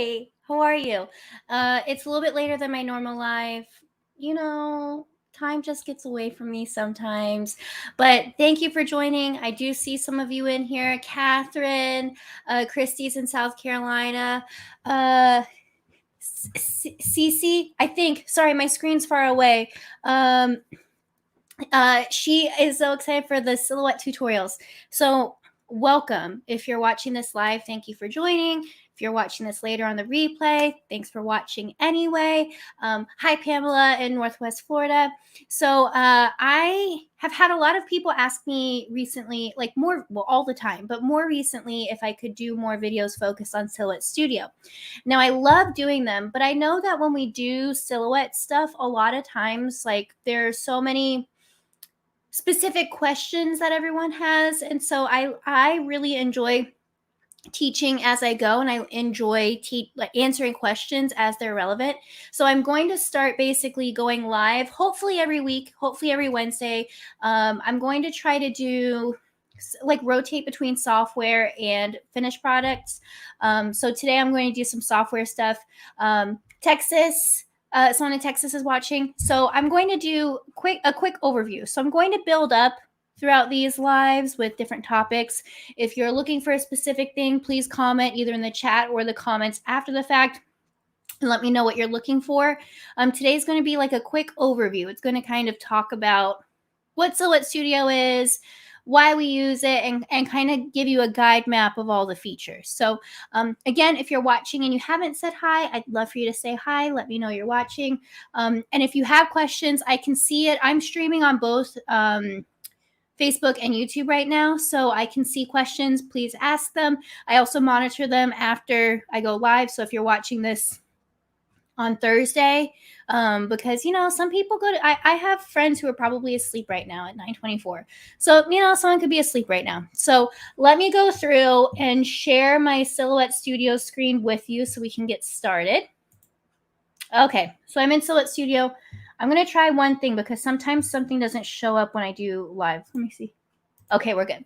Hi, how are you? It's a little bit later than my normal life. Time just gets away from me sometimes. But thank you for joining. I do see some of you in here. Catherine, Christy's in South Carolina. Uh, Cece, I think. Sorry, my screen's far away. She is so excited for the silhouette tutorials. So welcome. If you're watching this live, thank you for joining. If you're watching this later on the replay, thanks for watching anyway. Hi, Pamela in Northwest Florida. So I have had a lot of people ask me recently, like all the time, but more recently, if I could do more videos focused on Silhouette Studio. Now, I love doing them, but I know that when we do silhouette stuff, a lot of times, like there's so many specific questions that everyone has, and so I really enjoy teaching as I go, and I enjoy answering questions as they're relevant. So I'm going to start basically going live, hopefully every week, hopefully every Wednesday. I'm going to try to do rotate between software and finished products. So today I'm going to do some software stuff. Texas. Someone in Texas is watching. So I'm going to do a quick overview. So I'm going to build up throughout these lives with different topics. If you're looking for a specific thing, please comment either in the chat or the comments after the fact and let me know what you're looking for. Today's going to be like a quick overview. It's going to kind of talk about what Silhouette Studio is, why we use it, and kind of give you a guide map of all the features. So again, if you're watching and you haven't said hi, I'd love for you to say hi. Let me know you're watching. And if you have questions, I can see it. I'm streaming on both Facebook and YouTube right now, so I can see questions. Please ask them. I also monitor them after I go live. So if you're watching this on Thursday, because some people I have friends who are probably asleep right now at 9:24. So someone could be asleep right now. So let me go through and share my Silhouette Studio screen with you so we can get started. Okay, so I'm in Silhouette Studio. I'm going to try one thing because sometimes something doesn't show up when I do live. Let me see. Okay, we're good.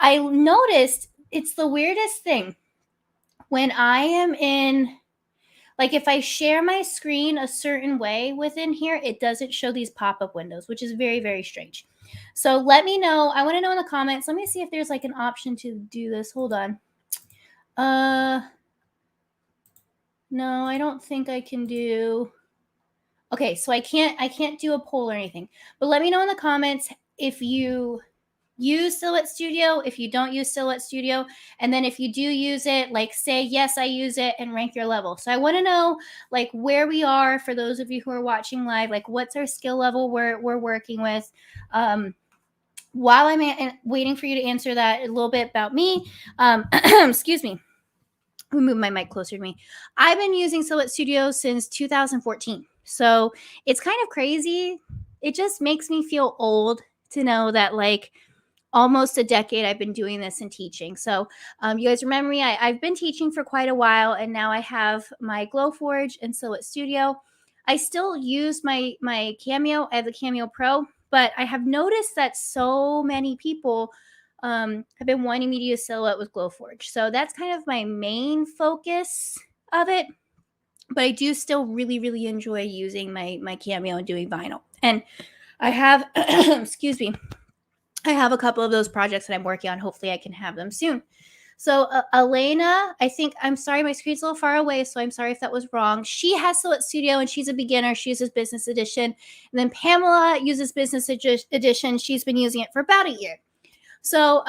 I noticed it's the weirdest thing when I am in, like if I share my screen a certain way within here, it doesn't show these pop-up windows, which is very, very strange. So let me know. I want to know in the comments. Let me see if there's like an option to do this. Hold on. No, I don't think I can do. Okay, so I can't do a poll or anything. But let me know in the comments if you use Silhouette Studio, if you don't use Silhouette Studio, and then if you do use it, like say, yes, I use it, and rank your level. So I want to know like where we are for those of you who are watching live, like what's our skill level we're working with. While I'm waiting for you to answer that, a little bit about me. Excuse me. Let me move my mic closer to me. I've been using Silhouette Studio since 2014. So it's kind of crazy. It just makes me feel old to know that like almost a decade I've been doing this and teaching. So you guys remember me, I've been teaching for quite a while, and now I have my Glowforge and Silhouette Studio. I still use my Cameo. I have the Cameo Pro, but I have noticed that so many people have been wanting me to use Silhouette with Glowforge. So that's kind of my main focus of it. But I do still really, really enjoy using my Cameo and doing vinyl. And I have, excuse me, I have a couple of those projects that I'm working on. Hopefully I can have them soon. So Elena, I'm sorry, my screen's a little far away, so I'm sorry if that was wrong. She has Silhouette Studio, and she's a beginner. She uses Business Edition. And then Pamela uses Business Edition. She's been using it for about a year. So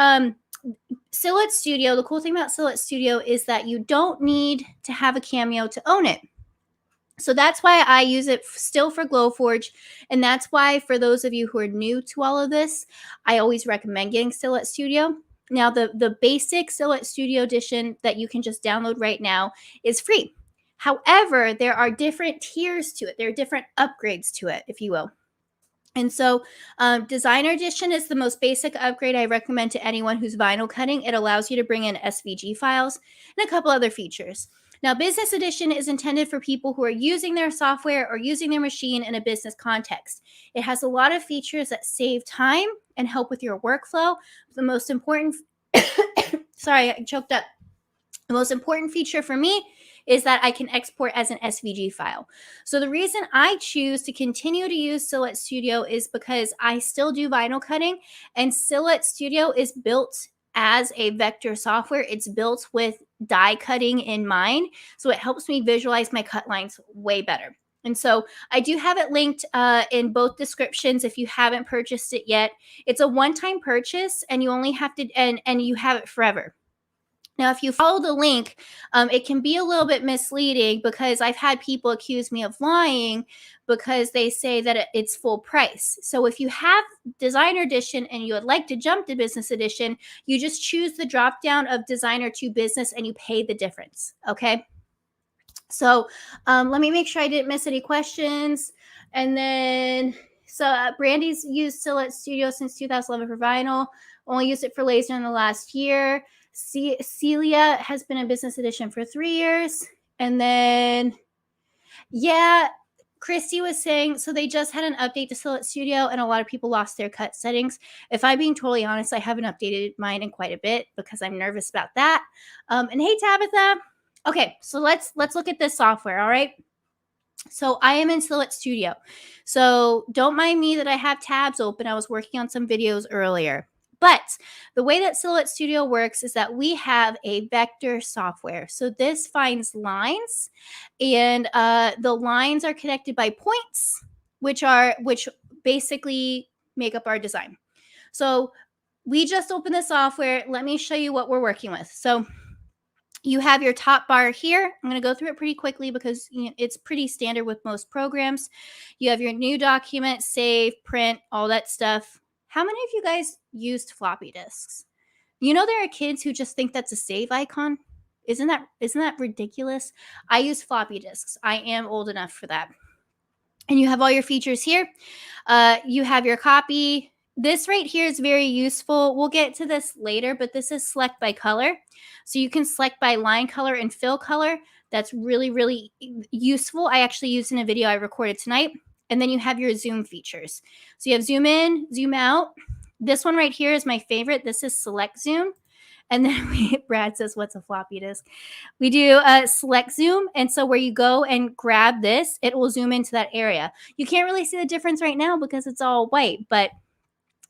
Silhouette Studio, the cool thing about Silhouette Studio is that you don't need to have a Cameo to own it. So that's why I use it still for Glowforge. And that's why for those of you who are new to all of this, I always recommend getting Silhouette Studio. Now, the basic Silhouette Studio edition that you can just download right now is free. However, there are different tiers to it. There are different upgrades to it, if you will. And so Designer Edition is the most basic upgrade I recommend to anyone who's vinyl cutting. It allows you to bring in SVG files and a couple other features. Now, Business Edition is intended for people who are using their software or using their machine in a business context. It has a lot of features that save time and help with your workflow. The most important, sorry, I choked up. The most important feature for me is that I can export as an SVG file. So the reason I choose to continue to use Silhouette Studio is because I still do vinyl cutting, and Silhouette Studio is built as a vector software. It's built with die cutting in mind, so it helps me visualize my cut lines way better. And so I do have it linked in both descriptions if you haven't purchased it yet. It's a one-time purchase, and you only have to, and you have it forever. Now, if you follow the link, it can be a little bit misleading because I've had people accuse me of lying because they say that it's full price. So if you have Designer Edition and you would like to jump to Business Edition, you just choose the drop down of Designer to Business and you pay the difference. Okay. So let me make sure I didn't miss any questions. And then, Brandy's used Silhouette Studio since 2011 for vinyl, only used it for laser in the last year. Celia has been in Business Edition for 3 years. And then, yeah, Christy was saying, so they just had an update to Silhouette Studio and a lot of people lost their cut settings. If I'm being totally honest, I haven't updated mine in quite a bit because I'm nervous about that. And hey, Tabitha. Okay, so let's look at this software, all right? So I am in Silhouette Studio. So don't mind me that I have tabs open. I was working on some videos earlier. But the way that Silhouette Studio works is that we have a vector software. So this finds lines, and the lines are connected by points, which basically make up our design. So we just opened the software. Let me show you what we're working with. So you have your top bar here. I'm going to go through it pretty quickly because it's pretty standard with most programs. You have your new document, save, print, all that stuff. How many of you guys used floppy disks? You know, there are kids who just think that's a save icon. Isn't that ridiculous? I use floppy disks. I am old enough for that. And you have all your features here. You have your copy. This right here is very useful. We'll get to this later, but this is select by color. So you can select by line color and fill color. That's really, really useful. I actually used in a video I recorded tonight. And then you have your zoom features. So you have zoom in, zoom out. This one right here is my favorite. This is select zoom. And then Brad says, what's a floppy disk? We do select zoom. And so where you go and grab this, it will zoom into that area. You can't really see the difference right now because it's all white, but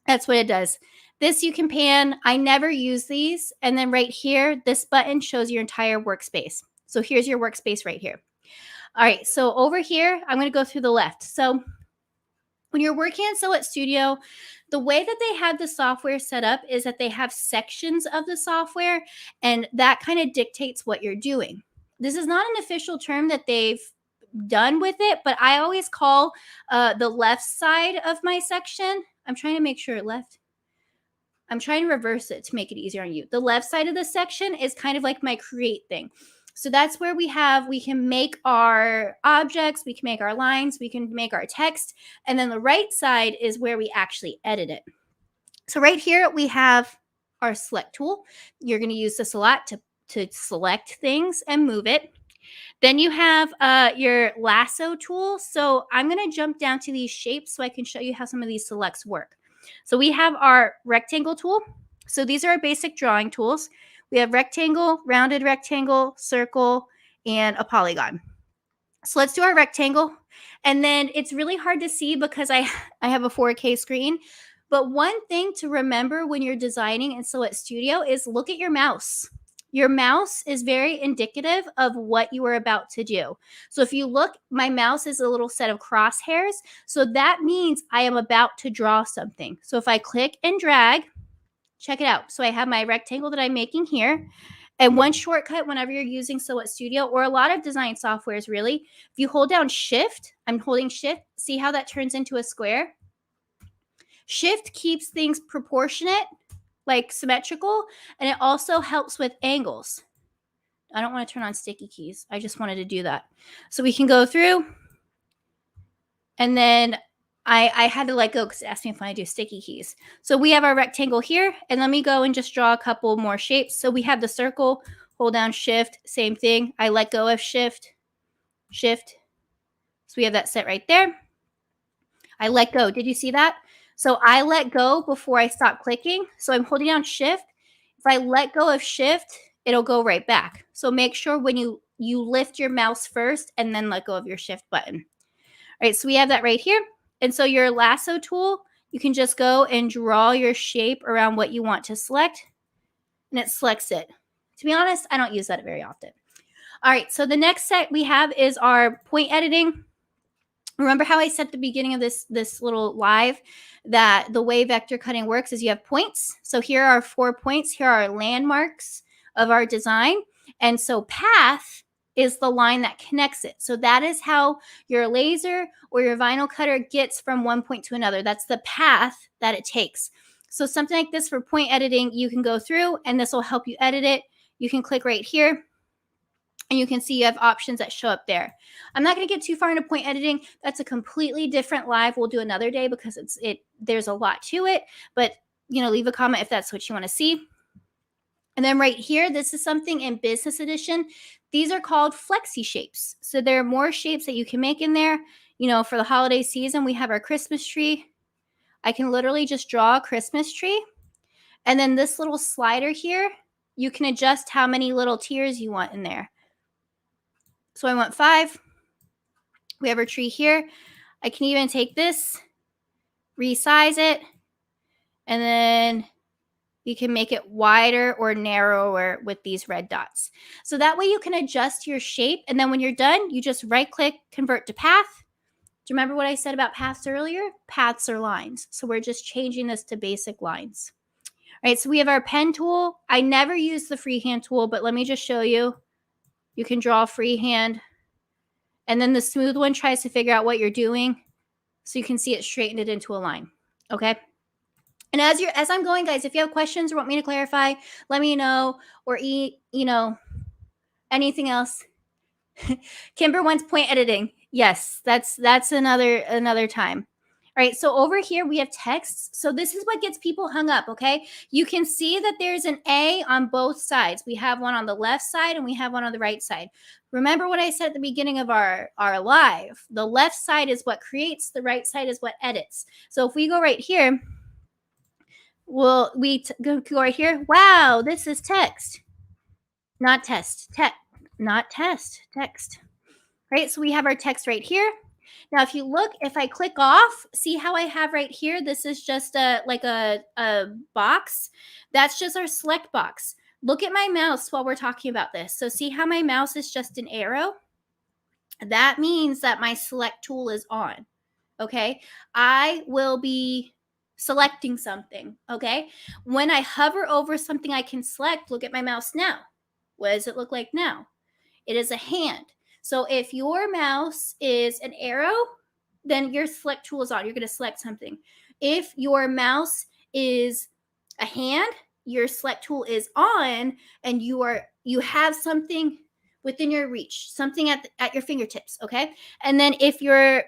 that's what it does. This you can pan. I never use these. And then right here, this button shows your entire workspace. So here's your workspace right here. All right, so over here, I'm going to go through the left. So when you're working in Silhouette Studio, the way that they have the software set up is that they have sections of the software, and that kind of dictates what you're doing. This is not an official term that they've done with it, but I always call the left side of my section. I'm trying to make sure left. I'm trying to reverse it to make it easier on you. The left side of the section is kind of like my create thing. So that's where we can make our objects, we can make our lines, we can make our text. And then the right side is where we actually edit it. So right here, we have our select tool. You're going to use this a lot to select things and move it. Then you have your lasso tool. So I'm going to jump down to these shapes so I can show you how some of these selects work. So we have our rectangle tool. So these are our basic drawing tools. We have rectangle, rounded rectangle, circle, and a polygon. So let's do our rectangle. And then it's really hard to see because I have a 4K screen. But one thing to remember when you're designing in Silhouette Studio is look at your mouse. Your mouse is very indicative of what you are about to do. So if you look, my mouse is a little set of crosshairs. So that means I am about to draw something. So if I click and drag, check it out. So I have my rectangle that I'm making here. And one shortcut whenever you're using Silhouette Studio or a lot of design softwares really, if you hold down Shift, I'm holding Shift, see how that turns into a square? Shift keeps things proportionate, like symmetrical, and it also helps with angles. I don't want to turn on sticky keys. I just wanted to do that. So we can go through, and then I had to let go because it asked me if I do sticky keys. So we have our rectangle here, and let me go and just draw a couple more shapes. So we have the circle, hold down Shift, same thing. I let go of Shift. So we have that set right there. I let go. Did you see that? So I let go before I stop clicking. So I'm holding down Shift. If I let go of Shift, it'll go right back. So make sure when you you lift your mouse first and then let go of your shift button. All right, so we have that right here. And so your lasso tool, you can just go and draw your shape around what you want to select, and it selects it. To be honest, I don't use that very often. All right, so the next set we have is our point editing. Remember how I said at the beginning of this little live that the way vector cutting works is you have points. So here are 4 points. Here are landmarks of our design. And so path is the line that connects it. So that is how your laser or your vinyl cutter gets from one point to another. That's the path that it takes. So something like this for point editing, you can go through and this will help you edit it. You can click right here and you can see you have options that show up there. I'm not going to get too far into point editing. That's a completely different live. We'll do another day because there's a lot to it, but leave a comment if that's what you want to see. And then right here, this is something in business edition. These are called Flexi Shapes. So there are more shapes that you can make in there. For the holiday season, we have our Christmas tree. I can literally just draw a Christmas tree. And then this little slider here, you can adjust how many little tiers you want in there. So I want 5. We have our tree here. I can even take this, resize it, and then you can make it wider or narrower with these red dots. So that way you can adjust your shape. And then when you're done, you just right click, convert to path. Do you remember what I said about paths earlier? Paths are lines. So we're just changing this to basic lines. All right, so we have our pen tool. I never use the freehand tool, but let me just show you. You can draw freehand. And then the smooth one tries to figure out what you're doing. So you can see it straightened it into a line. Okay. And as I'm going, guys, if you have questions or want me to clarify, let me know, or anything else. Kimber wants point editing. Yes, that's another time. All right, so over here we have text. So this is what gets people hung up, okay? You can see that there's an A on both sides. We have one on the left side and we have one on the right side. Remember what I said at the beginning of our live. The left side is what creates, the right side is what edits. So if we go right here, go right here. Wow, this is text. Not test. Not test. Text. Right? So we have our text right here. Now, if you look, if I click off, see how I have right here? This is just like a box. That's just our select box. Look at my mouse while we're talking about this. So see how my mouse is just an arrow? That means that my select tool is on. Okay? I will be selecting something. Okay? When I hover over something I can select, look at my mouse now. What does it look like now? It is a hand. So if your mouse is an arrow, then your select tool is on. You're going to select something. If your mouse is a hand, your select tool is on, and you have something within your reach, something at your fingertips, okay? And then if your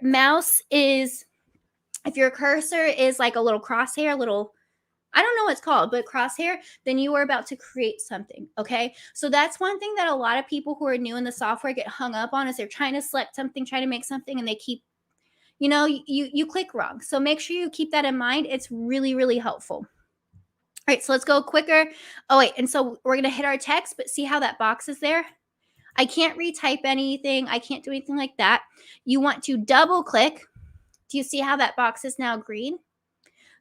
cursor is like a little crosshair, I don't know what it's called, but crosshair, then you are about to create something, okay? So that's one thing that a lot of people who are new in the software get hung up on is they're trying to select something, trying to make something, and they keep, you click wrong. So make sure you keep that in mind. It's really, really helpful. All right, so let's go quicker. Oh, wait, and so we're going to hit our text, but see how that box is there? I can't retype anything. I can't do anything like that. You want to double click. Do you see how that box is now green?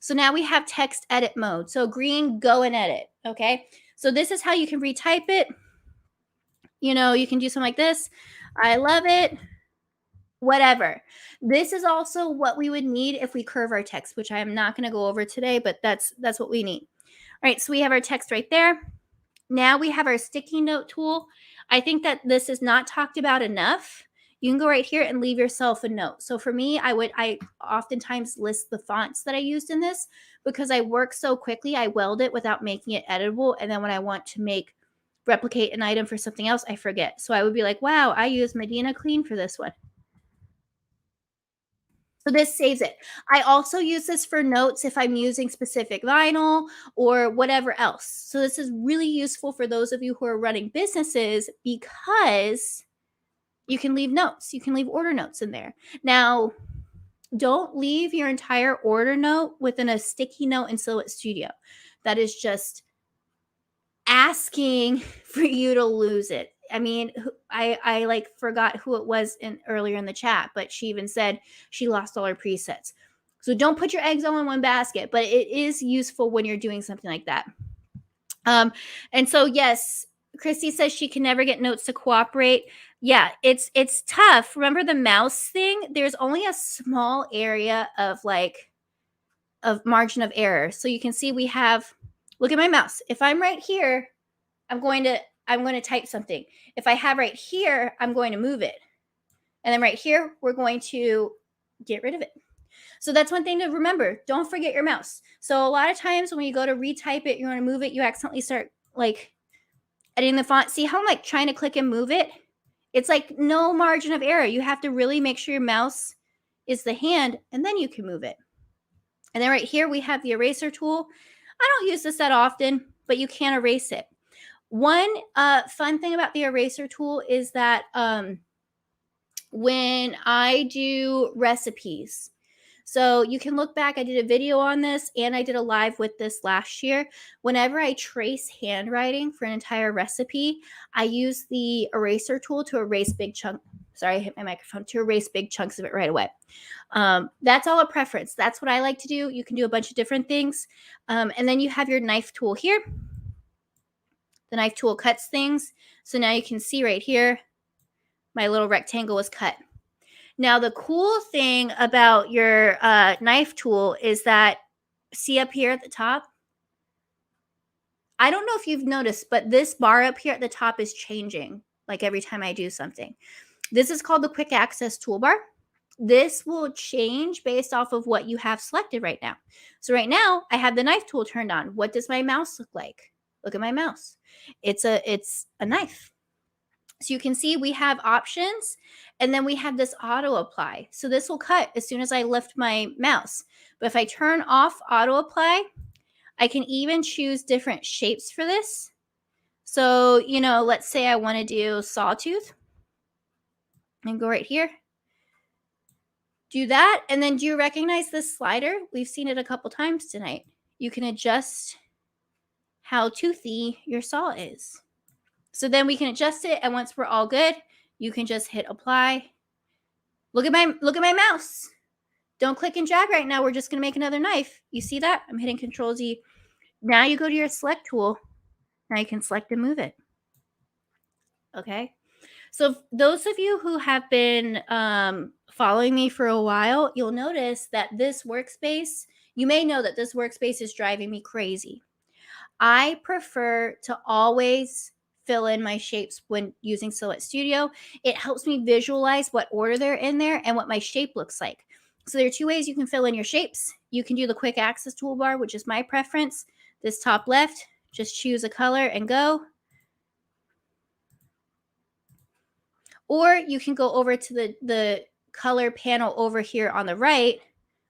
So now we have text edit mode. So green, go and edit, okay? So this is how you can retype it. You can do something like this. I love it. Whatever. This is also what we would need if we curve our text, which I am not going to go over today, but that's what we need. All right, so we have our text right there. Now we have our sticky note tool. I think that this is not talked about enough. You can go right here and leave yourself a note. So for me, I oftentimes list the fonts that I used in this because I work so quickly. I weld it without making it editable. And then when I want to replicate an item for something else, I forget. So I would be like, wow, I used Medina Clean for this one. So this saves it. I also use this for notes if I'm using specific vinyl or whatever else. So this is really useful for those of you who are running businesses because you can leave notes. You can leave order notes in there. Now, don't leave your entire order note within a sticky note in Silhouette Studio. That is just asking for you to lose it. I mean, I like forgot who it was earlier in the chat, but she even said she lost all her presets. So don't put your eggs all in one basket, but it is useful when you're doing something like that. And so yes, Christy says she can never get notes to cooperate. Yeah, it's tough. Remember the mouse thing? There's only a small area of margin of error. So you can see we have, look at my mouse. If I'm right here, I'm going to type something. If I have right here, I'm going to move it. And then right here, we're going to get rid of it. So that's one thing to remember. Don't forget your mouse. So a lot of times when you go to retype it, you want to move it, you accidentally start like editing the font. See how I'm like trying to click and move it? It's like no margin of error. You have to really make sure your mouse is the hand, and then you can move it. And then right here, we have the eraser tool. I don't use this that often, but you can erase it. One fun thing about the eraser tool is that when I do recipes, so you can look back, I did a video on this and I did a live with this last year. Whenever I trace handwriting for an entire recipe, I use the eraser tool to erase big chunks. Sorry, I hit my microphone, to erase big chunks of it right away. That's all a preference. That's what I like to do. You can do a bunch of different things. And then you have your knife tool here. The knife tool cuts things. So now you can see right here, my little rectangle was cut. Now, the cool thing about your knife tool is that, see up here at the top? I don't know if you've noticed, but this bar up here at the top is changing like every time I do something. This is called the quick access toolbar. This will change based off of what you have selected right now. So right now I have the knife tool turned on. What does my mouse look like? Look at my mouse. It's a knife. So you can see we have options, and then we have this auto apply. So this will cut as soon as I lift my mouse. But if I turn off auto apply, I can even choose different shapes for this. So, you know, let's say I want to do sawtooth and go right here. Do that. And then do you recognize this slider? We've seen it a couple times tonight. You can adjust how toothy your saw is. So then we can adjust it, and once we're all good, you can just hit apply. Look at my mouse. Don't click and drag right now. We're just going to make another knife. You see that? I'm hitting Control Z. Now you go to your select tool. Now you can select and move it. Okay. So those of you who have been following me for a while, you'll notice that this workspace, you may know that this workspace is driving me crazy. I prefer to always fill in my shapes when using Silhouette Studio. It helps me visualize what order they're in there and what my shape looks like. So there are two ways you can fill in your shapes. You can do the quick access toolbar, which is my preference. This top left, just choose a color and go. Or you can go over to the color panel over here on the right.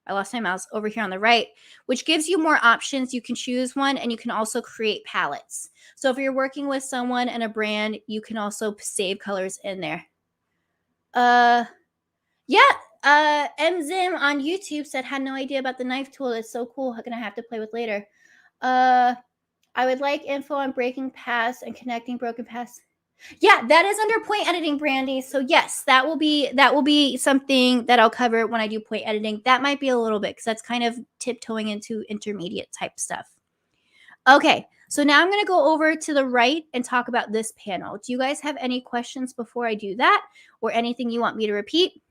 I lost my mouse over here on the right, which gives you more options. You can choose one, and you can also create palettes. So if you're working with someone and a brand, you can also save colors in there. Yeah, MZim on YouTube said, had no idea about the knife tool. It's so cool. I'm going to have to play with later. I would like info on breaking paths and connecting broken paths. Yeah, that is under point editing, Brandy. So yes, that will be something that I'll cover when I do point editing. That might be a little bit, because that's kind of tiptoeing into intermediate type stuff. Okay, so now I'm going to go over to the right and talk about this panel. Do you guys have any questions before I do that, or anything you want me to repeat?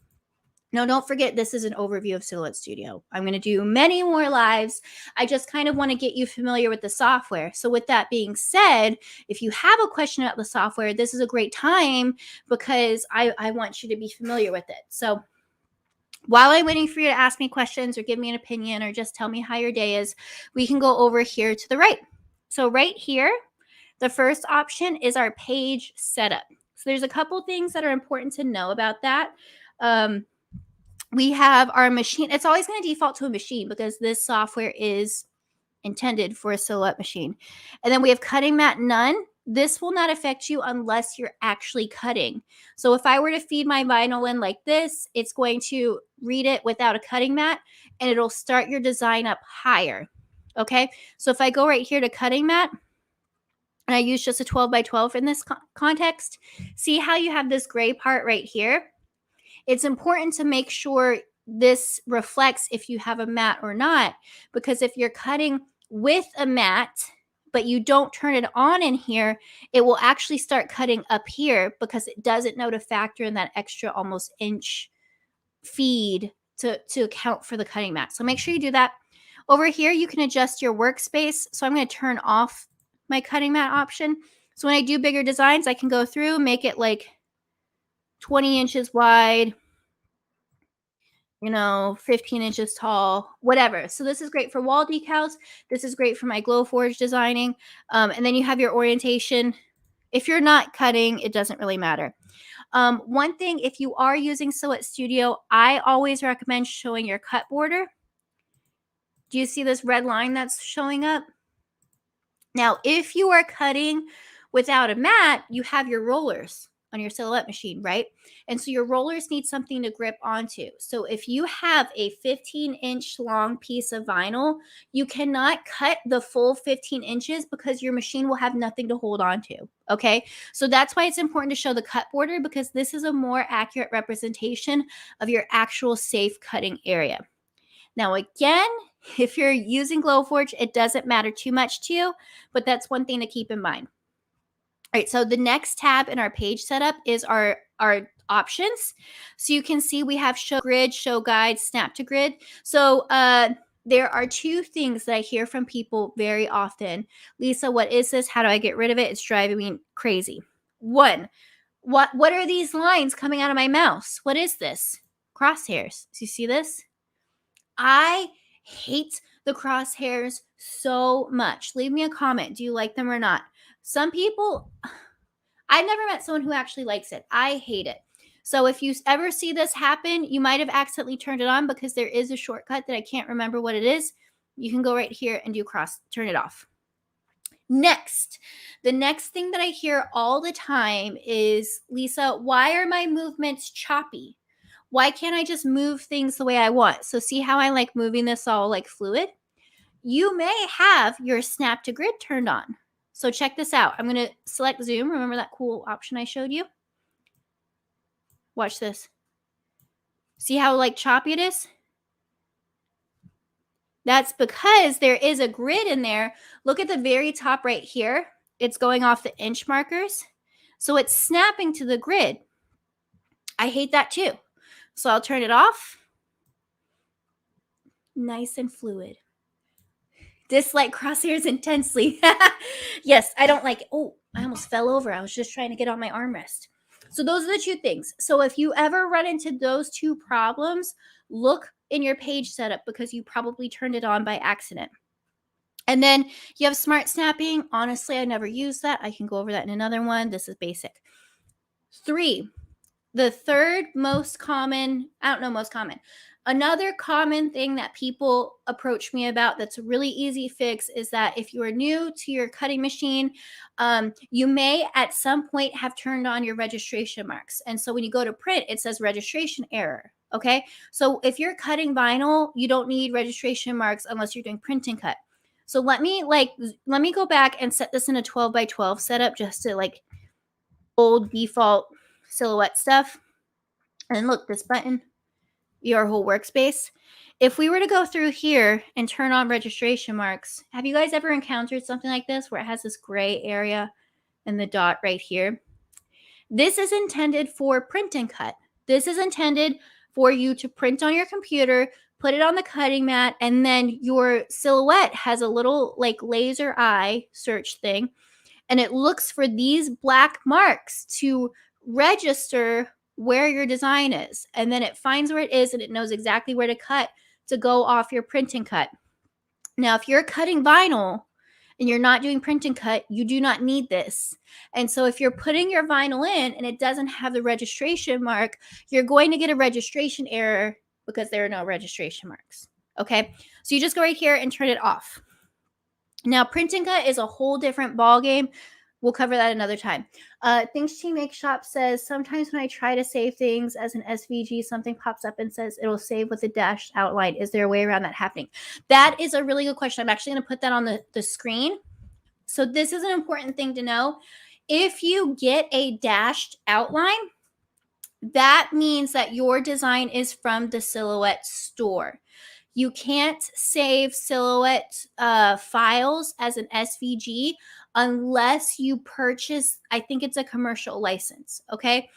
No, don't forget, this is an overview of Silhouette Studio. I'm going to do many more lives. I just kind of want to get you familiar with the software. So with that being said, if you have a question about the software, this is a great time, because I want you to be familiar with it. So while I'm waiting for you to ask me questions or give me an opinion or just tell me how your day is, we can go over here to the right. So right here, the first option is our page setup. So there's a couple things that are important to know about that. We have our machine. It's always going to default to a machine, because this software is intended for a Silhouette machine. And then we have cutting mat none. This will not affect you unless you're actually cutting. So if I were to feed my vinyl in like this, it's going to read it without a cutting mat, and it'll start your design up higher. Okay. So if I go right here to cutting mat, and I use just a 12 by 12 in this context. See how you have this gray part right here? It's important to make sure this reflects if you have a mat or not, because if you're cutting with a mat, but you don't turn it on in here, it will actually start cutting up here because it doesn't know to factor in that extra almost inch feed to account for the cutting mat. So make sure you do that. Over here, you can adjust your workspace. So I'm going to turn off my cutting mat option. So when I do bigger designs, I can go through, make it like 20 inches wide, 15 inches tall, whatever. So this is great for wall decals. This is great for my Glowforge designing. And then you have your orientation. If you're not cutting, it doesn't really matter. One thing, if you are using Silhouette Studio, I always recommend showing your cut border. Do you see this red line that's showing up? Now, if you are cutting without a mat, you have your rollers on your Silhouette machine, right? And so your rollers need something to grip onto. So if you have a 15-inch long piece of vinyl, you cannot cut the full 15 inches because your machine will have nothing to hold on to, okay? So that's why it's important to show the cut border, because this is a more accurate representation of your actual safe cutting area. Now, again, if you're using Glowforge, it doesn't matter too much to you, but that's one thing to keep in mind. All right, so the next tab in our page setup is our options. So you can see we have show grid, show guide, snap to grid. So there are two things that I hear from people very often. Lisa, what is this? How do I get rid of it? It's driving me crazy. One, what are these lines coming out of my mouse? What is this? Crosshairs. Do you see this? I hate the crosshairs so much. Leave me a comment. Do you like them or not? Some people, I've never met someone who actually likes it. I hate it. So if you ever see this happen, you might have accidentally turned it on, because there is a shortcut that I can't remember what it is. You can go right here and turn it off. Next, the next thing that I hear all the time is, Lisa, why are my movements choppy? Why can't I just move things the way I want? So see how I like moving this all like fluid? You may have your snap to grid turned on. So check this out. I'm going to select zoom. Remember that cool option I showed you? Watch this. See how like choppy it is? That's because there is a grid in there. Look at the very top right here. It's going off the inch markers. So it's snapping to the grid. I hate that too. So I'll turn it off. Nice and fluid. Dislike crosshairs intensely. Yes, I don't like it. Oh, I almost fell over. I was just trying to get on my armrest. So those are the two things. So if you ever run into those two problems, look in your page setup, because you probably turned it on by accident. And then you have smart snapping. Honestly, I never use that. I can go over that in another one. This is basic. 3, the third most common, another common thing that people approach me about that's a really easy fix is that if you are new to your cutting machine, you may at some point have turned on your registration marks. And so when you go to print, it says registration error. Okay. So if you're cutting vinyl, you don't need registration marks unless you're doing print and cut. So let me go back and set this in a 12 by 12 setup, just to like old default Silhouette stuff. And look, this button, your whole workspace. If we were to go through here and turn on registration marks, have you guys ever encountered something like this where it has this gray area and the dot right here? This is intended for print and cut. This is intended for you to print on your computer, put it on the cutting mat, and then your Silhouette has a little like laser eye search thing, and it looks for these black marks to register where your design is. And then it finds where it is, and it knows exactly where to cut to go off your print and cut. Now, if you're cutting vinyl and you're not doing print and cut, you do not need this. And so if you're putting your vinyl in and it doesn't have the registration mark, you're going to get a registration error because there are no registration marks. Okay, so you just go right here and turn it off. Now, print and cut is a whole different ball game. We'll cover that another time. Things She Makes Shop says, sometimes when I try to save things as an SVG, something pops up and says it'll save with a dashed outline. Is there a way around that happening? That is a really good question. I'm actually going to put that on the screen. So this is an important thing to know. If you get a dashed outline, that means that your design is from the Silhouette store. You can't save Silhouette files as an SVG unless you purchase, I think it's a commercial license. Okay.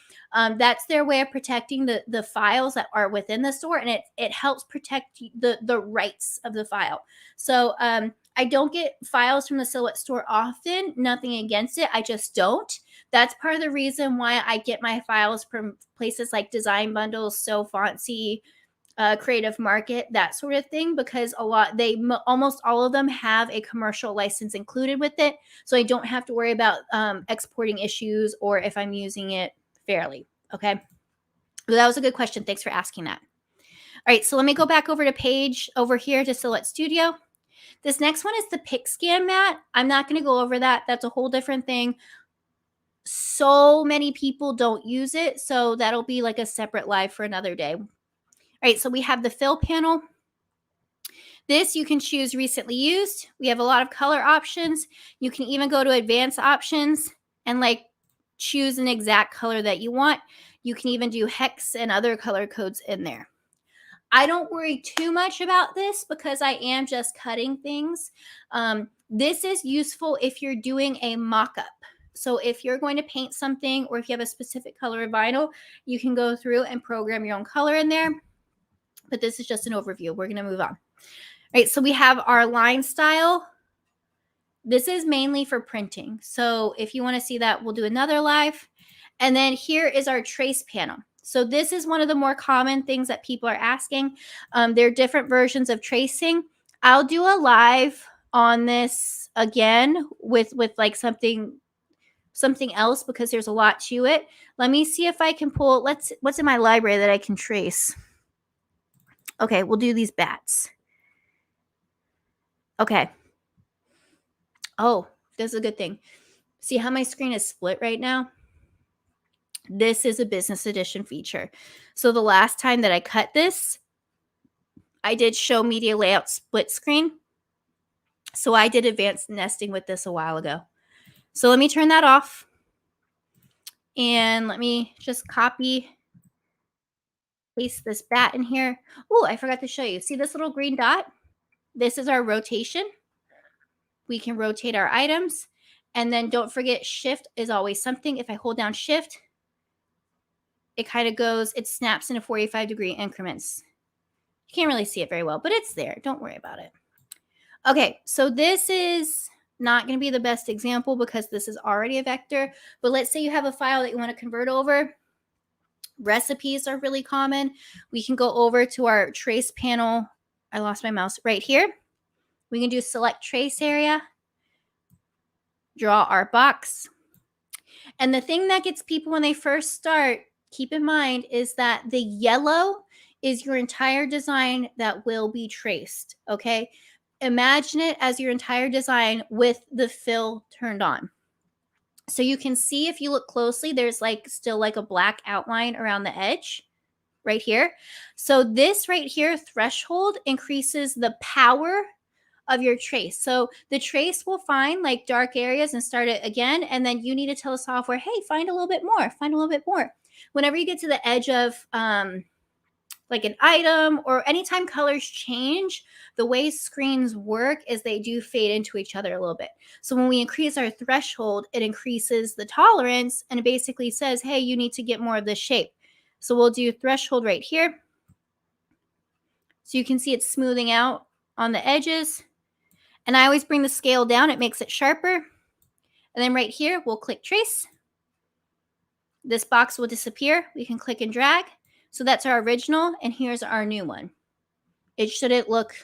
That's their way of protecting the files that are within the store, and it helps protect the rights of the file. So I don't get files from the Silhouette store often. Nothing against it. I just don't. That's part of the reason why I get my files from places like Design Bundles, So Fontsy, Creative Market, that sort of thing, because almost all of them have a commercial license included with it, so I don't have to worry about exporting issues or if I'm using it fairly. Okay, so that was a good question. Thanks for asking that. All right, so let me go back over to page over here to Silhouette Studio. This next one is the pick scan mat. I'm not going to go over that. That's a whole different thing. So many people don't use it, so that'll be like a separate live for another day. All right, so we have the fill panel. This you can choose recently used. We have a lot of color options. You can even go to advanced options and like choose an exact color that you want. You can even do hex and other color codes in there. I don't worry too much about this because I am just cutting things. This is useful if you're doing a mock-up. So if you're going to paint something or if you have a specific color of vinyl, you can go through and program your own color in there. But this is just an overview. We're going to move on. All right, so we have our line style. This is mainly for printing. So if you want to see that, we'll do another live. And then here is our trace panel. So this is one of the more common things that people are asking. There are different versions of tracing. I'll do a live on this again with like something else because there's a lot to it. Let me see if I can pull, what's in my library that I can trace? Okay, we'll do these bats. Okay. Oh, this is a good thing. See how my screen is split right now? This is a business edition feature. So the last time that I cut this, I did show media layout split screen. So I did advanced nesting with this a while ago. So let me turn that off. And let me just copy, paste this bat in here. Oh, I forgot to show you. See this little green dot? This is our rotation. We can rotate our items. And then don't forget, shift is always something. If I hold down shift, it kind of goes, it snaps into 45-degree increments. You can't really see it very well, but it's there. Don't worry about it. Okay, so this is not going to be the best example because this is already a vector, but let's say you have a file that you want to convert over. Recipes are really common. We can go over to our trace panel. I lost my mouse right here. We can do select trace area, draw our box. And the thing that gets people when they first start, keep in mind, is that the yellow is your entire design that will be traced, okay? Imagine it as your entire design with the fill turned on. So you can see if you look closely, there's like still like a black outline around the edge right here. So this right here, threshold, increases the power of your trace. So the trace will find like dark areas and start it again. And then you need to tell the software, hey, find a little bit more, find a little bit more. Whenever you get to the edge of like an item or anytime colors change, the way screens work is they do fade into each other a little bit. So when we increase our threshold, it increases the tolerance and it basically says, hey, you need to get more of this shape. So we'll do threshold right here. So you can see it's smoothing out on the edges. And I always bring the scale down. It makes it sharper. And then right here, we'll click trace. This box will disappear. We can click and drag. So that's our original, and here's our new one. It shouldn't look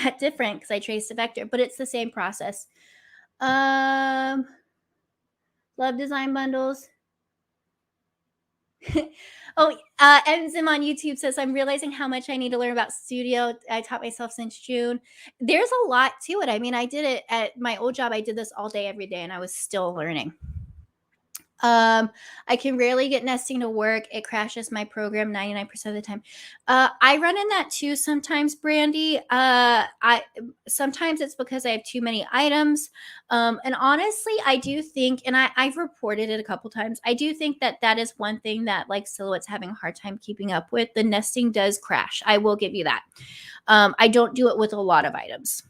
that different because I traced a vector, but it's the same process. Love design bundles. Enzim on YouTube says, I'm realizing how much I need to learn about Studio. I taught myself since June. There's a lot to it. I mean, I did it at my old job. I did this all day, every day, and I was still learning. I can rarely get nesting to work. It crashes my program 99% of the time. I run in that too sometimes, Brandy. I sometimes it's because I have too many items. And honestly, I do think, and I've reported it a couple times. I do think that that is one thing that like Silhouette's having a hard time keeping up with. The nesting does crash. I will give you that. I don't do it with a lot of items.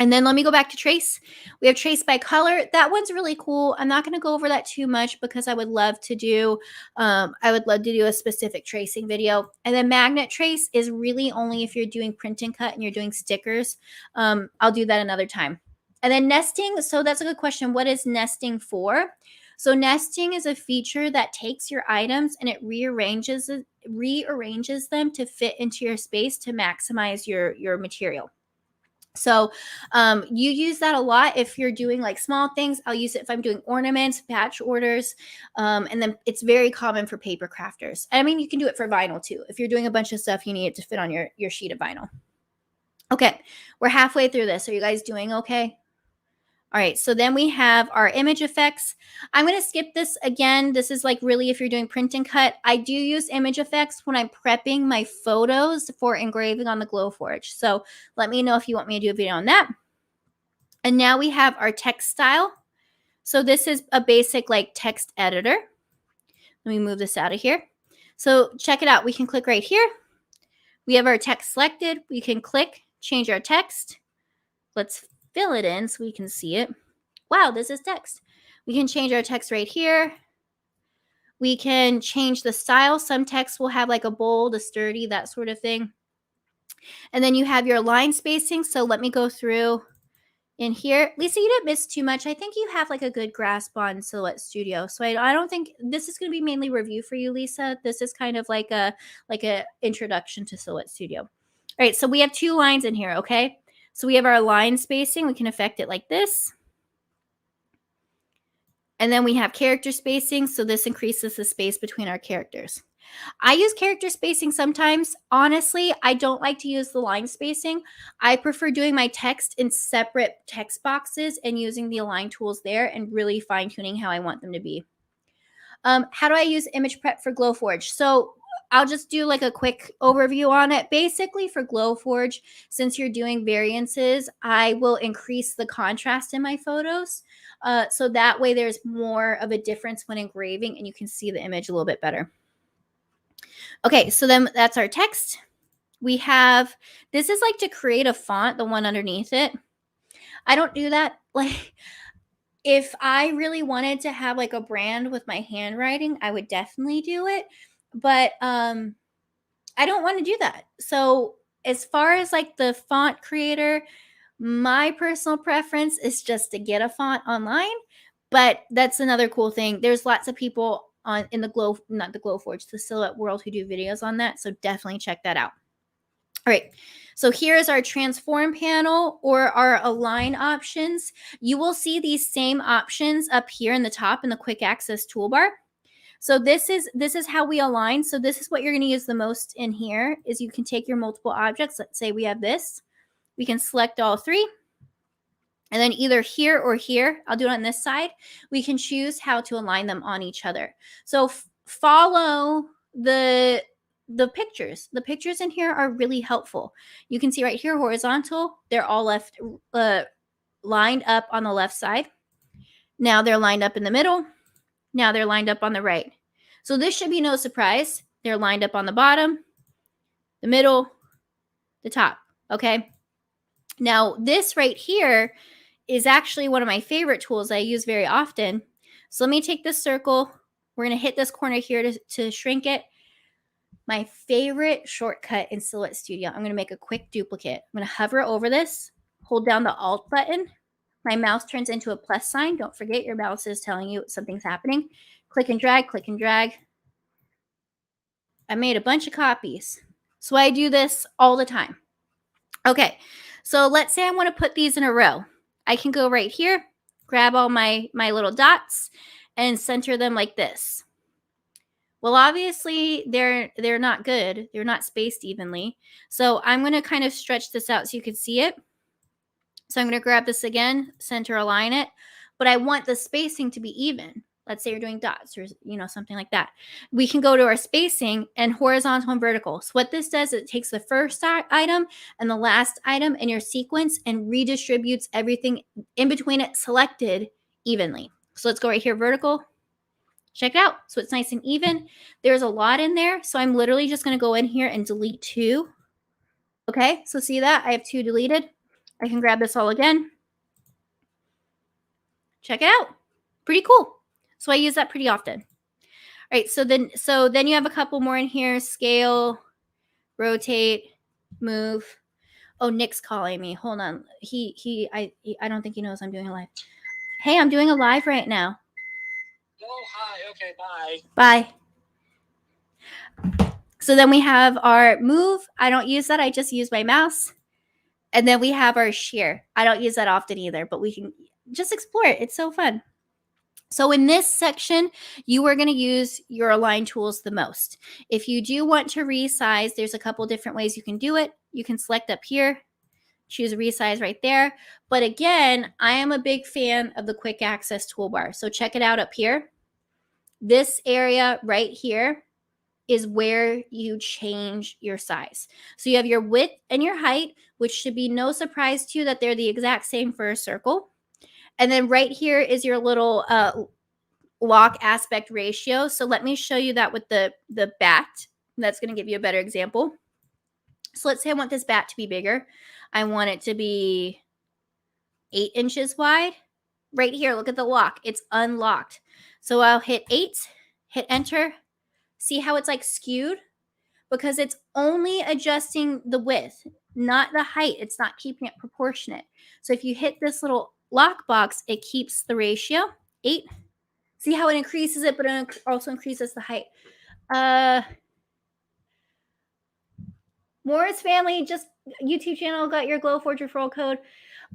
And then let me go back to trace. We have trace by color. That one's really cool. I'm not going to go over that too much because I would love to do a specific tracing video. And then magnet trace is really only if you're doing print and cut and you're doing stickers. I'll do that another time. And then nesting. So that's a good question. What is nesting for? So nesting is a feature that takes your items and it rearranges them to fit into your space to maximize your material. So you use that a lot if you're doing like small things. I'll use it if I'm doing ornaments, patch orders, and then it's very common for paper crafters. I mean, you can do it for vinyl too. If you're doing a bunch of stuff, you need it to fit on your sheet of vinyl. Okay, we're halfway through this. Are you guys doing okay? All right, so then we have our image effects. I'm going to skip this again. This is like really if you're doing print and cut. I do use image effects when I'm prepping my photos for engraving on the Glowforge. So let me know if you want me to do a video on that. And now we have our text style. So this is a basic like text editor. Let me move this out of here. So check it out. We can click right here. We have our text selected. We can click, change our text. Let's fill it in so we can see it. Wow, this is text. We can change our text right here. We can change the style. Some text will have like a bold, a sturdy, that sort of thing. And then you have your line spacing. So let me go through in here. Lisa, you didn't miss too much. I think you have like a good grasp on Silhouette Studio. So I don't think this is going to be mainly review for you, Lisa. This is kind of like a introduction to Silhouette Studio. All right, so we have two lines in here, okay? So we have our line spacing. We can affect it like this. And then we have character spacing. So this increases the space between our characters. I use character spacing sometimes. Honestly, I don't like to use the line spacing. I prefer doing my text in separate text boxes and using the align tools there and really fine tuning how I want them to be. How do I use image prep for Glowforge? So I'll just do like a quick overview on it. Basically for Glowforge, since you're doing variances, I will increase the contrast in my photos. So that way there's more of a difference when engraving and you can see the image a little bit better. Okay, so then that's our text. We have, this is like to create a font, the one underneath it. I don't do that. Like, if I really wanted to have like a brand with my handwriting, I would definitely do it. But I don't want to do that. So as far as like the font creator, my personal preference is just to get a font online. But that's another cool thing. There's lots of people in the Glowforge, the Silhouette world who do videos on that. So definitely check that out. All right, so here is our transform panel or our align options. You will see these same options up here in the top in the quick access toolbar. So this is how we align. So this is what you're going to use the most in here is you can take your multiple objects. Let's say we have this. We can select all three. And then either here or here, I'll do it on this side, we can choose how to align them on each other. So follow the pictures. The pictures in here are really helpful. You can see right here, horizontal, they're all lined up on the left side. Now they're lined up in the middle. Now they're lined up on the right. So this should be no surprise. They're lined up on the bottom, the middle, the top, okay? Now this right here is actually one of my favorite tools I use very often. So let me take this circle. We're going to hit this corner here to shrink it. My favorite shortcut in Silhouette Studio. I'm going to make a quick duplicate. I'm going to hover over this, hold down the Alt button. My mouse turns into a plus sign. Don't forget your mouse is telling you something's happening. Click and drag, click and drag. I made a bunch of copies. So I do this all the time. Okay, so let's say I want to put these in a row. I can go right here, grab all my little dots and center them like this. Well, obviously they're not good. They're not spaced evenly. So I'm going to kind of stretch this out so you can see it. So I'm going to grab this again, center align it, but I want the spacing to be even. Let's say you're doing dots or, something like that. We can go to our spacing and horizontal and vertical. So what this does, it takes the first item and the last item in your sequence and redistributes everything in between it selected evenly. So let's go right here, vertical. Check it out. So it's nice and even. There's a lot in there. So I'm literally just going to go in here and delete 2. Okay, so see that? I have 2 deleted. I can grab this all again. Check it out. Pretty cool. So I use that pretty often. All right, so then you have a couple more in here. Scale, rotate, move. Oh, Nick's calling me. Hold on. I don't think he knows I'm doing a live. Hey, I'm doing a live right now. Oh, hi. Okay, bye. Bye. So then we have our move. I don't use that. I just use my mouse. And then we have our shear. I don't use that often either, but we can just explore it. It's so fun. So in this section, you are going to use your align tools the most. If you do want to resize, there's a couple different ways you can do it. You can select up here, choose resize right there. But again, I am a big fan of the quick access toolbar. So check it out up here. This area right here is where you change your size. So you have your width and your height, which should be no surprise to you that they're the exact same for a circle. And then right here is your little lock aspect ratio. So let me show you that with the bat. That's going to give you a better example. So let's say I want this bat to be bigger. I want it to be 8 inches wide. Right here, look at the lock. It's unlocked. So I'll hit 8, hit enter. See how it's like skewed? Because it's only adjusting the width, not the height. It's not keeping it proportionate. So if you hit this little lock box, it keeps the ratio, 8. See how it increases it, but it also increases the height. Morris family, just YouTube channel, got your Glowforge referral code.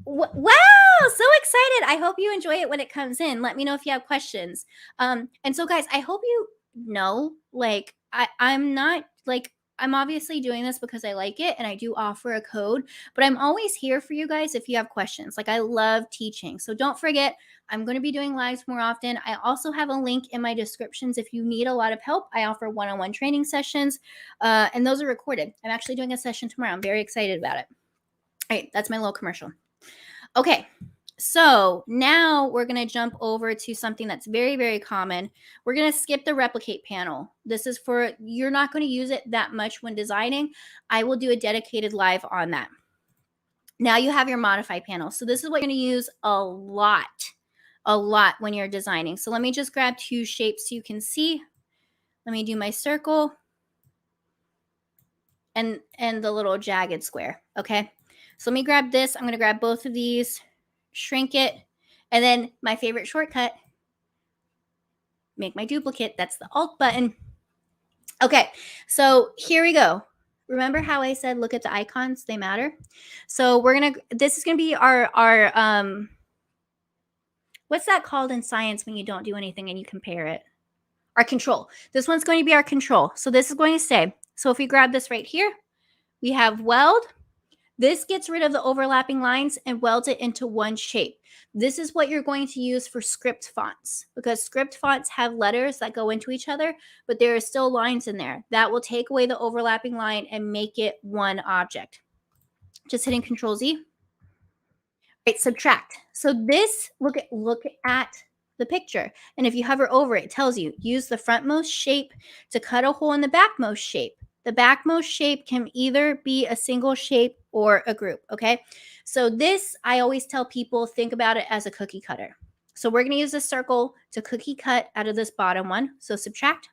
Wow, so excited. I hope you enjoy it when it comes in. Let me know if you have questions. And so guys, I hope you know, like, I'm not like, I'm obviously doing this because I like it and I do offer a code, but I'm always here for you guys if you have questions. Like, I love teaching. So don't forget, I'm going to be doing lives more often. I also have a link in my descriptions if you need a lot of help. I offer one-on-one training sessions, and those are recorded. I'm actually doing a session tomorrow. I'm very excited about it. All right, that's my little commercial. Okay, so now we're going to jump over to something that's very, very common. We're going to skip the replicate panel. This is for, you're not going to use it that much when designing. I will do a dedicated live on that. Now you have your modify panel. So this is what you're going to use a lot when you're designing. So let me just grab 2 shapes so you can see. Let me do my circle and the little jagged square. Okay, so let me grab this. I'm going to grab both of these, shrink it, and then my favorite shortcut, make my duplicate. That's the Alt button. Okay, so here we go. Remember how I said look at the icons, they matter? So this is gonna be our what's that called in science when you don't do anything and you compare it? Our control. This one's going to be our control. So this is going to say, so if we grab this right here, we have weld. This gets rid of the overlapping lines and welds it into one shape. This is what you're going to use for script fonts, because script fonts have letters that go into each other, but there are still lines in there. That will take away the overlapping line and make it one object. Just hitting Control Z. Right, subtract. So this, look at the picture. And if you hover over it, it tells you use the frontmost shape to cut a hole in the backmost shape. The backmost shape can either be a single shape or a group, okay? So this, I always tell people, think about it as a cookie cutter. So we're going to use a circle to cookie cut out of this bottom one. So subtract.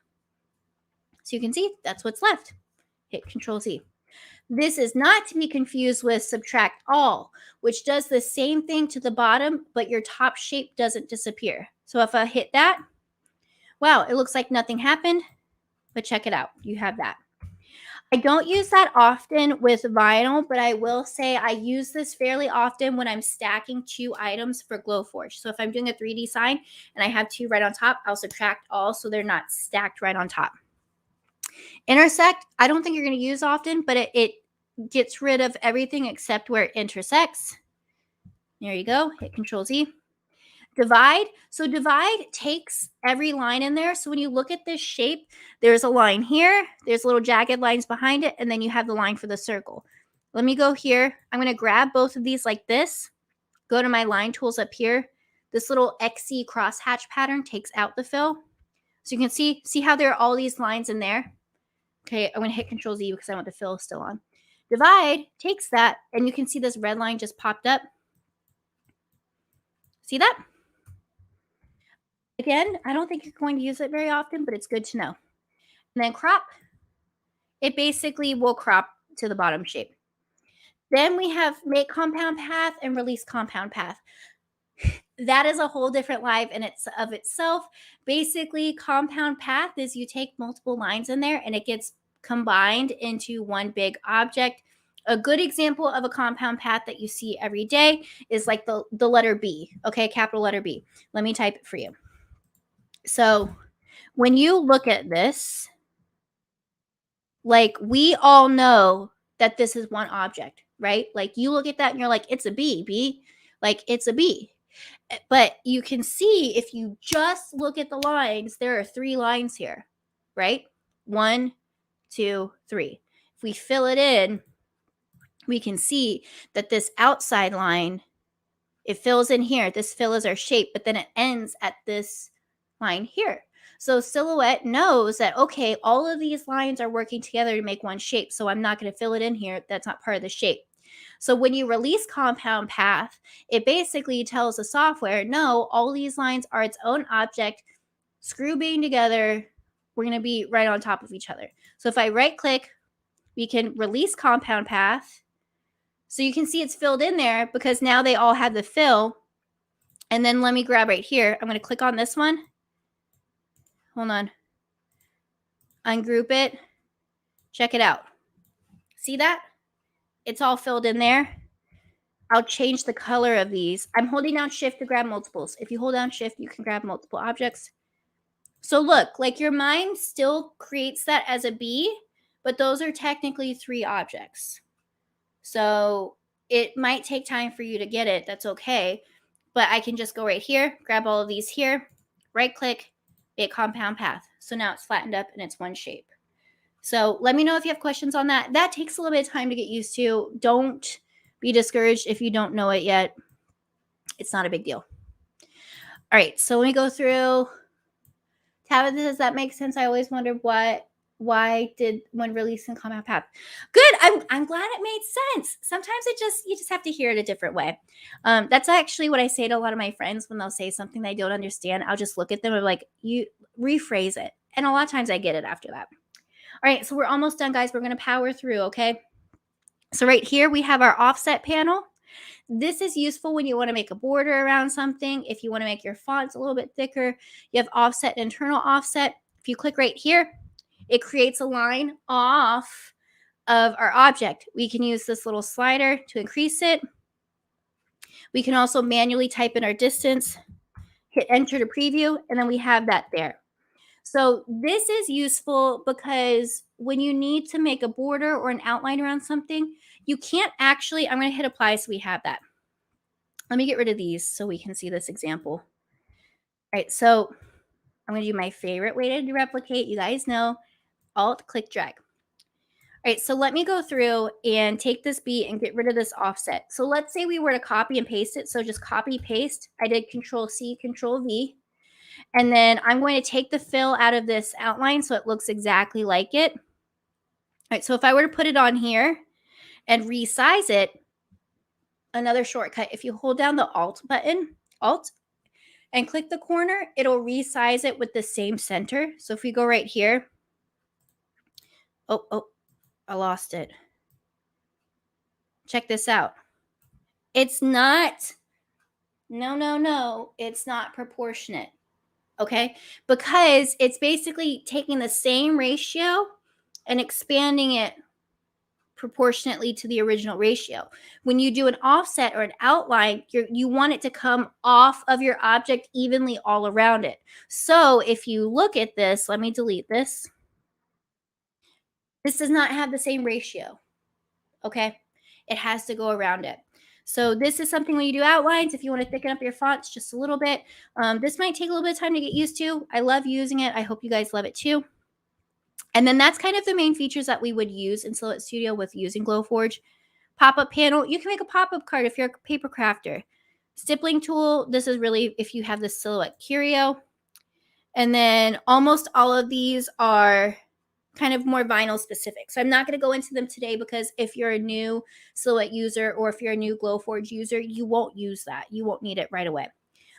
So you can see that's what's left. Hit Control Z. This is not to be confused with subtract all, which does the same thing to the bottom, but your top shape doesn't disappear. So if I hit that, wow, it looks like nothing happened, but check it out. You have that. I don't use that often with vinyl, but I will say I use this fairly often when I'm stacking 2 items for Glowforge. So if I'm doing a 3D sign and I have 2 right on top, I'll subtract all so they're not stacked right on top. Intersect, I don't think you're going to use often, but it gets rid of everything except where it intersects. There you go. Hit Control Z. Divide. So divide takes every line in there. So when you look at this shape, there's a line here, there's little jagged lines behind it, and then you have the line for the circle. Let me go here. I'm going to grab both of these like this, go to my line tools up here. This little XC crosshatch pattern takes out the fill. So you can see how there are all these lines in there. Okay, I'm going to hit Control Z because I want the fill still on. Divide takes that, and you can see this red line just popped up. See that? Again, I don't think you're going to use it very often, but it's good to know. And then crop, it basically will crop to the bottom shape. Then we have make compound path and release compound path. That is a whole different live in its of itself. Basically, compound path is you take multiple lines in there and it gets combined into one big object. A good example of a compound path that you see every day is like the letter B, okay, capital letter B. Let me type it for you. So when you look at this, like we all know that this is one object, right? Like you look at that and you're like, it's a B, like it's a B. But you can see if you just look at the lines, there are 3 lines here, right? 1, 2, 3. If we fill it in, we can see that this outside line, it fills in here. This fill is our shape, but then it ends at this line here. So Silhouette knows that, okay, all of these lines are working together to make one shape. So I'm not going to fill it in here. That's not part of the shape. So when you release compound path, it basically tells the software, no, all these lines are its own object, screw being together. We're going to be right on top of each other. So if I right click, we can release compound path. So you can see it's filled in there because now they all have the fill. And then let me grab right here. I'm going to click on this one. Hold on. Ungroup it. Check it out. See that? It's all filled in there. I'll change the color of these. I'm holding down shift to grab multiples. If you hold down shift, you can grab multiple objects. So look, like your mind still creates that as a B, but those are technically 3 objects. So it might take time for you to get it. That's okay. But I can just go right here, grab all of these here, right click, make compound path. So now it's flattened up and it's one shape. So let me know if you have questions on that. That takes a little bit of time to get used to. Don't be discouraged if you don't know it yet. It's not a big deal. All right, so let me go through. Tabitha, does that make sense? I always wondered why did when releasing compound path. Good. I'm glad it made sense. Sometimes you just have to hear it a different way. That's actually what I say to a lot of my friends when they'll say something they don't understand. I'll just look at them and be like, you rephrase it. And a lot of times I get it after that. All right, so we're almost done, guys. We're going to power through, okay? So right here, we have our offset panel. This is useful when you want to make a border around something. If you want to make your fonts a little bit thicker, you have offset and internal offset. If you click right here, it creates a line off of our object. We can use this little slider to increase it. We can also manually type in our distance, hit enter to preview, and then we have that there. So this is useful because when you need to make a border or an outline around something, you can't actually, I'm going to hit apply so we have that. Let me get rid of these so we can see this example. All right, so I'm going to do my favorite way to replicate. You guys know, Alt, click, drag. All right, so let me go through and take this B and get rid of this offset. So let's say we were to copy and paste it. So just copy, paste. I did Control C, Control V. And then I'm going to take the fill out of this outline so it looks exactly like it. All right, so if I were to put it on here and resize it, another shortcut, if you hold down the Alt button, Alt, and click the corner, it'll resize it with the same center. So if we go right here, oh, I lost it. Check this out. It's not, no, it's not proportionate. Okay, because it's basically taking the same ratio and expanding it proportionately to the original ratio. When you do an offset or an outline, you want it to come off of your object evenly all around it. So if you look at this, let me delete this. This does not have the same ratio. Okay, it has to go around it. So this is something when you do outlines, if you want to thicken up your fonts just a little bit. This might take a little bit of time to get used to. I love using it. I hope you guys love it too. And then that's kind of the main features that we would use in Silhouette Studio with using Glowforge. Pop-up panel, you can make a pop-up card if you're a paper crafter. Stippling tool, this is really if you have the Silhouette Curio. And then almost all of these are kind of more vinyl specific. So I'm not going to go into them today because if you're a new Silhouette user or if you're a new Glowforge user, you won't use that. You won't need it right away.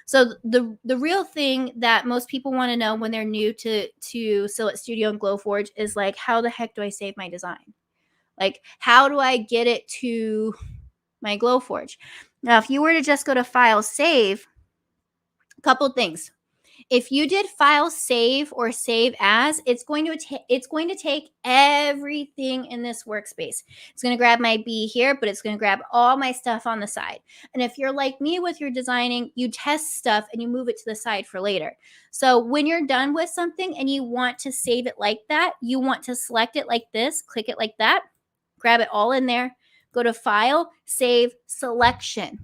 So the real thing that most people want to know when they're new to Silhouette Studio and Glowforge is like, how the heck do I save my design? Like, how do I get it to my Glowforge? Now, if you were to just go to File, Save, a couple things. If you did File, Save, or Save As, it's going to take everything in this workspace. It's going to grab my B here, but it's going to grab all my stuff on the side. And if you're like me with your designing, you test stuff and you move it to the side for later. So when you're done with something and you want to save it like that, you want to select it like this, click it like that, grab it all in there, go to File, Save, Selection.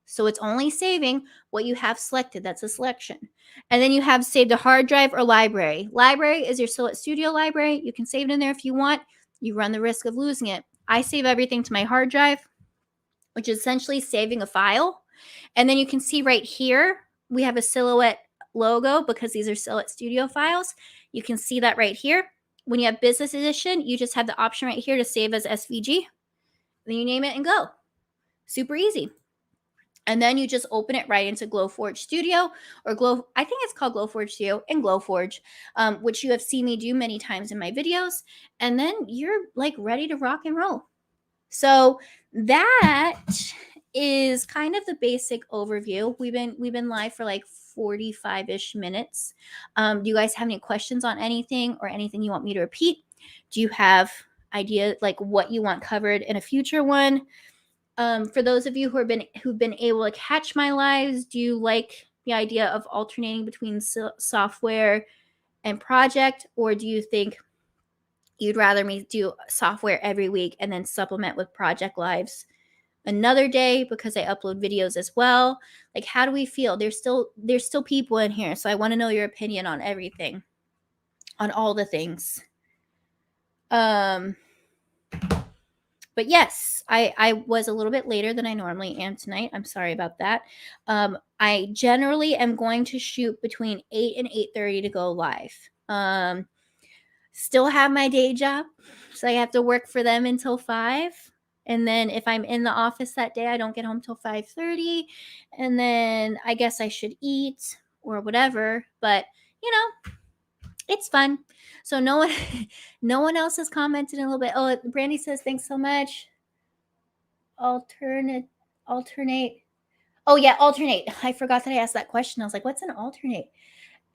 So it's only saving what you have selected. That's a selection. And then you have saved a hard drive or library. Library is your Silhouette Studio library. You can save it in there if you want. You run the risk of losing it. I save everything to my hard drive, which is essentially saving a file. And then you can see right here, we have a Silhouette logo because these are Silhouette Studio files. You can see that right here. When you have Business Edition, you just have the option right here to save as SVG. Then you name it and go. Super easy. And then you just open it right into Glowforge Studio or I think it's called Glowforge Studio and Glowforge, which you have seen me do many times in my videos. And then you're like ready to rock and roll. So that is kind of the basic overview. We've been live for like 45-ish minutes. Do you guys have any questions on anything or anything you want me to repeat? Do you have idea like what you want covered in a future one? For those of you who've been able to catch my lives, do you like the idea of alternating between software and project, or do you think you'd rather me do software every week and then supplement with project lives another day because I upload videos as well? Like, how do we feel? There's still people in here, so I want to know your opinion on everything, on all the things. But yes, I was a little bit later than I normally am tonight. I'm sorry about that. I generally am going to shoot between 8 and 8:30 to go live. Still have my day job, so I have to work for them until 5. And then if I'm in the office that day, I don't get home till 5:30. And then I guess I should eat or whatever. But, you know, it's fun. So no one else has commented in a little bit. Oh, Brandy says, thanks so much. Alternate. Oh yeah, alternate. I forgot that I asked that question. I was like, what's an alternate?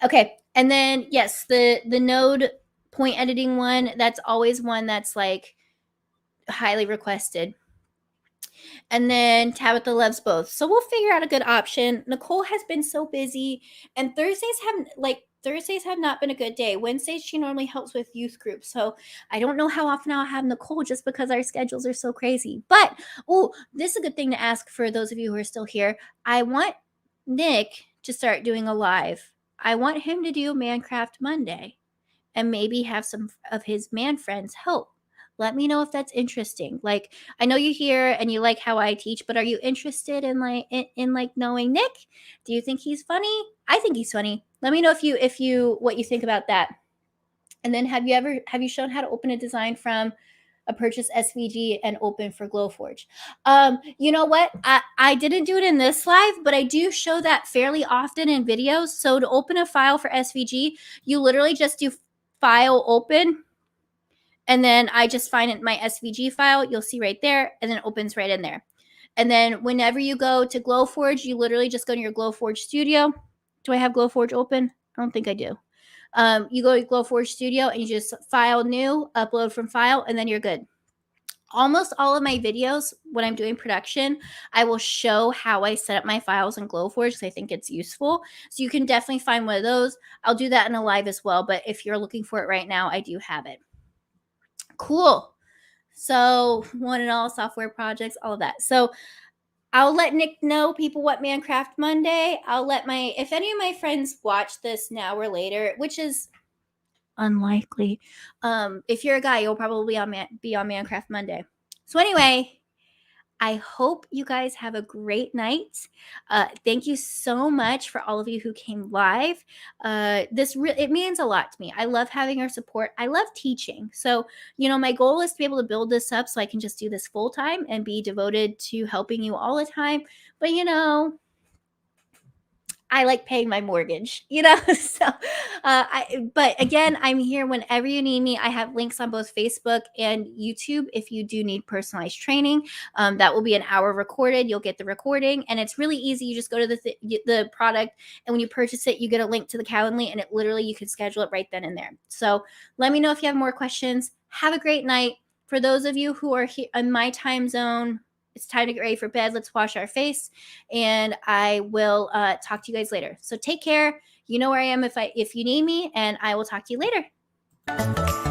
Okay. And then yes, the node point editing one, that's always one that's like highly requested. And then Tabitha loves both. So we'll figure out a good option. Nicole has been so busy, and Thursdays have not been a good day. Wednesdays, she normally helps with youth groups. So I don't know how often I'll have Nicole just because our schedules are so crazy. But, this is a good thing to ask for those of you who are still here. I want Nick to start doing a live. I want him to do Mancraft Monday and maybe have some of his man friends help. Let me know if that's interesting. Like, I know you're here and you like how I teach, but are you interested in like knowing Nick? Do you think he's funny? I think he's funny. Let me know what you think about that. And then have you shown how to open a design from a purchase SVG and open for Glowforge? You know what? I didn't do it in this live, but I do show that fairly often in videos. So to open a file for SVG, you literally just do file open, and then I just find it my SVG file. You'll see right there, and then it opens right in there. And then whenever you go to Glowforge, you literally just go to your Glowforge Studio. Do I have Glowforge open? I don't think I do. You go to Glowforge Studio and you just file new, upload from file, and then you're good. Almost all of my videos, when I'm doing production, I will show how I set up my files in Glowforge because I think it's useful. So you can definitely find one of those. I'll do that in a live as well, but if you're looking for it right now, I do have it. Cool. So one and all software projects, all of that. So I'll let Nick know, people, what Mancraft Monday. I'll let if any of my friends watch this now or later, which is unlikely. If you're a guy, you'll probably be on Mancraft Monday. So anyway, I hope you guys have a great night. Thank you so much for all of you who came live. It means a lot to me. I love having your support. I love teaching. So, my goal is to be able to build this up so I can just do this full time and be devoted to helping you all the time. But I like paying my mortgage, So, but again, I'm here whenever you need me. I have links on both Facebook and YouTube if you do need personalized training. That will be an hour recorded. You'll get the recording, and it's really easy. You just go to the product, and when you purchase it, you get a link to the Calendly, and it literally you can schedule it right then and there. So let me know if you have more questions. Have a great night. For those of you who are here in my time zone, it's time to get ready for bed. Let's wash our face, and I will talk to you guys later. So take care. You know where I am if you need me, and I will talk to you later.